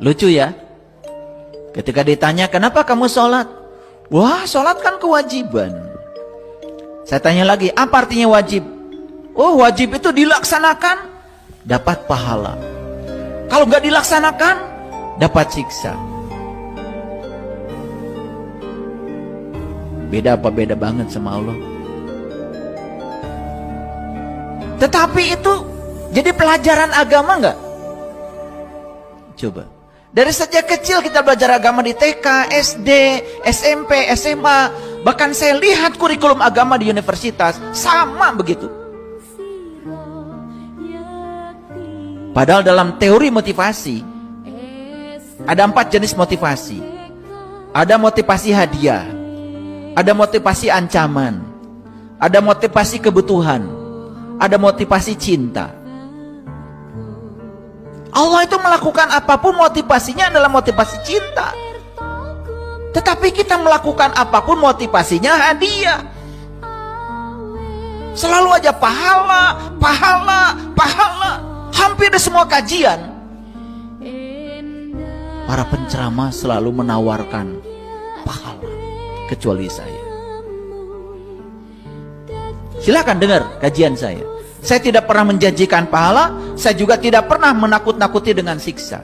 Lucu ya. Ketika ditanya, kenapa kamu sholat? Wah, sholat kan kewajiban. Saya tanya lagi, apa artinya wajib? Oh, wajib itu dilaksanakan, dapat pahala. Kalau nggak dilaksanakan, dapat siksa. Beda apa beda banget sama Allah? Tetapi itu jadi pelajaran agama nggak? Coba. Dari sejak kecil kita belajar agama di TK, SD, SMP, SMA. Bahkan saya lihat kurikulum agama di universitas sama begitu. Padahal dalam teori motivasi ada 4 jenis motivasi. Ada motivasi hadiah, ada motivasi ancaman, ada motivasi kebutuhan, ada motivasi cinta. Allah itu melakukan apapun motivasinya adalah motivasi cinta. Tetapi kita melakukan apapun motivasinya hadiah. Selalu aja pahala, pahala, pahala. Hampir di semua kajian, para penceramah selalu menawarkan pahala, kecuali saya. Silakan dengar kajian saya. Saya tidak pernah menjanjikan pahala, saya juga tidak pernah menakut-nakuti dengan siksa.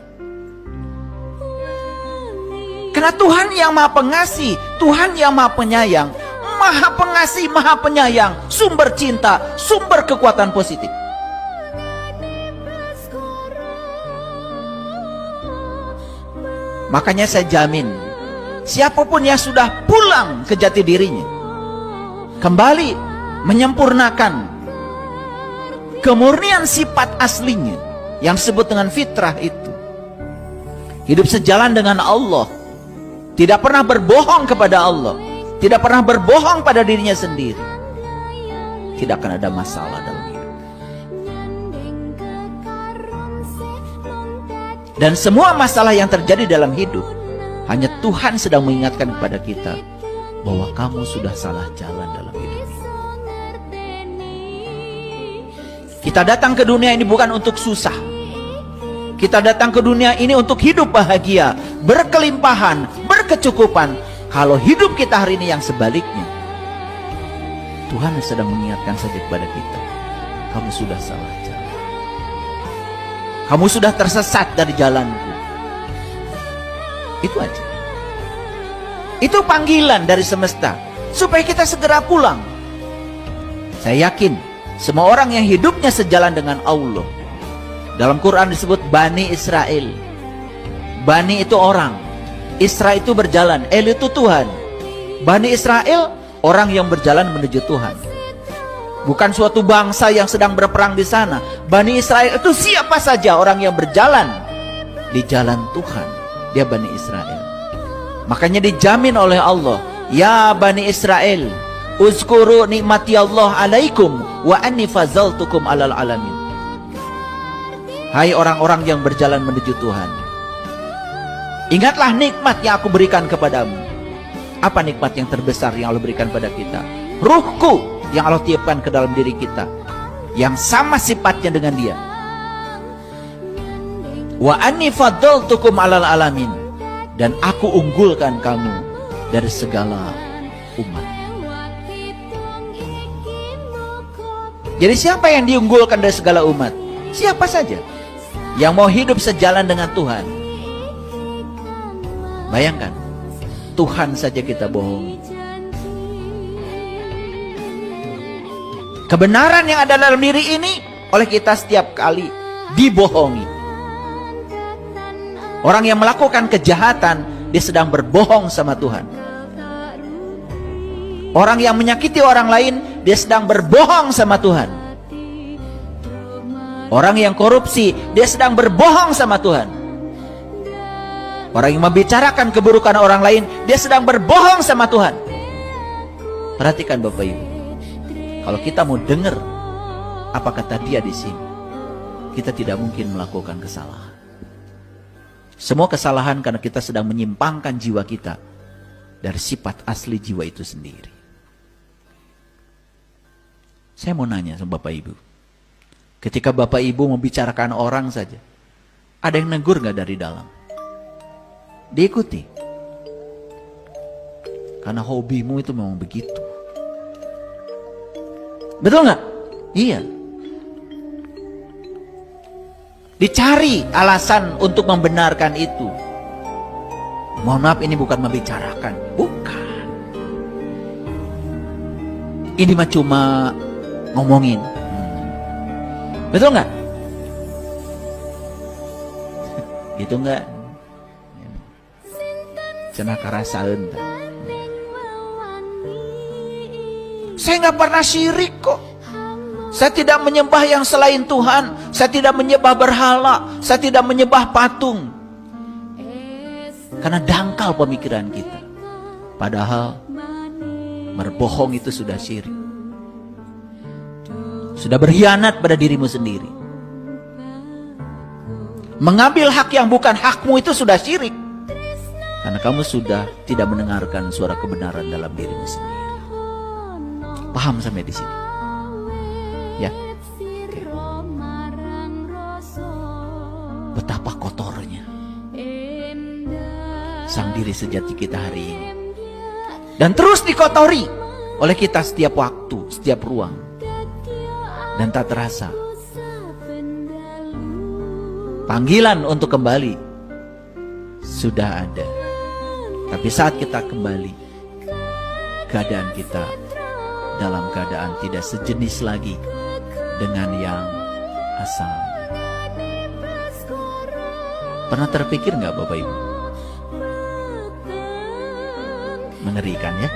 Karena Tuhan yang Maha Pengasih, Tuhan yang Maha Penyayang, Maha Pengasih, Maha Penyayang, sumber cinta, sumber kekuatan positif. Makanya saya jamin, siapapun yang sudah pulang ke jati dirinya, kembali menyempurnakan kemurnian sifat aslinya yang disebut dengan fitrah itu, hidup sejalan dengan Allah, tidak pernah berbohong kepada Allah, tidak pernah berbohong pada dirinya sendiri, tidak akan ada masalah dalam hidup. Dan semua masalah yang terjadi dalam hidup, hanya Tuhan sedang mengingatkan kepada kita bahwa kamu sudah salah jalan dalam hidup ini. Kita datang ke dunia ini bukan untuk susah. Kita datang ke dunia ini untuk hidup bahagia, berkelimpahan, berkecukupan. Kalau hidup kita hari ini yang sebaliknya, Tuhan sedang mengingatkan saja kepada kita, kamu sudah salah jalan. Kamu sudah tersesat dari jalanku. Itu aja. Itu panggilan dari semesta supaya kita segera pulang. Saya yakin semua orang yang hidupnya sejalan dengan Allah, dalam Quran disebut Bani Israel. Bani itu orang, Isra itu berjalan, El itu Tuhan. Bani Israel orang yang berjalan menuju Tuhan, bukan suatu bangsa yang sedang berperang di sana. Bani Israel itu siapa saja orang yang berjalan di jalan Tuhan, dia Bani Israel. Makanya dijamin oleh Allah, ya Bani Israel, uzkuru nikmati Allah alaikum wa anni fazaltukum alal alamin. Hai orang-orang yang berjalan menuju Tuhan, ingatlah nikmat yang aku berikan kepadamu. Apa nikmat yang terbesar yang Allah berikan pada kita? Ruhku yang Allah tiupkan ke dalam diri kita, yang sama sifatnya dengan dia. Wa anni faddaltukum alal alamin, dan aku unggulkan kamu dari segala umat. Jadi siapa yang diunggulkan dari segala umat? Siapa saja yang mau hidup sejalan dengan Tuhan. Bayangkan, Tuhan saja kita bohongi. Kebenaran yang ada dalam diri ini oleh kita setiap kali dibohongi. Orang yang melakukan kejahatan, dia sedang berbohong sama Tuhan. Orang yang menyakiti orang lain, dia sedang berbohong sama Tuhan. Orang yang korupsi, dia sedang berbohong sama Tuhan. Orang yang membicarakan keburukan orang lain, dia sedang berbohong sama Tuhan. Perhatikan Bapak Ibu, kalau kita mau dengar apa kata dia di sini, kita tidak mungkin melakukan kesalahan. Semua kesalahan karena kita sedang menyimpangkan jiwa kita dari sifat asli jiwa itu sendiri. Saya mau nanya sama Bapak Ibu, ketika Bapak Ibu membicarakan orang saja, ada yang negur gak dari dalam? diikuti. Karena hobimu itu memang begitu. Betul nggak? Iya. Dicari alasan untuk membenarkan itu. Mohon maaf, ini bukan membicarakan. Bukan. Ini mah cuma ngomongin. Betul nggak? Gitu nggak? Cenah karasaeun tah. Saya nggak pernah syirik kok. Saya tidak menyembah yang selain Tuhan. Saya tidak menyembah berhala. Saya tidak menyembah patung. Karena dangkal pemikiran kita. Padahal berbohong itu sudah syirik. Sudah berkhianat pada dirimu sendiri. Mengambil hak yang bukan hakmu itu sudah syirik. Karena kamu sudah tidak mendengarkan suara kebenaran dalam dirimu sendiri. Paham sampai di sini? Ya. Oke. Betapa kotornya sang diri sejati kita hari ini. Dan terus dikotori oleh kita setiap waktu, setiap ruang. Dan tak terasa panggilan untuk kembali sudah ada. Tapi saat kita kembali, keadaan kita dalam keadaan tidak sejenis lagi dengan yang asalnya. Pernah terpikir nggak Bapak Ibu? Mengerikan ya?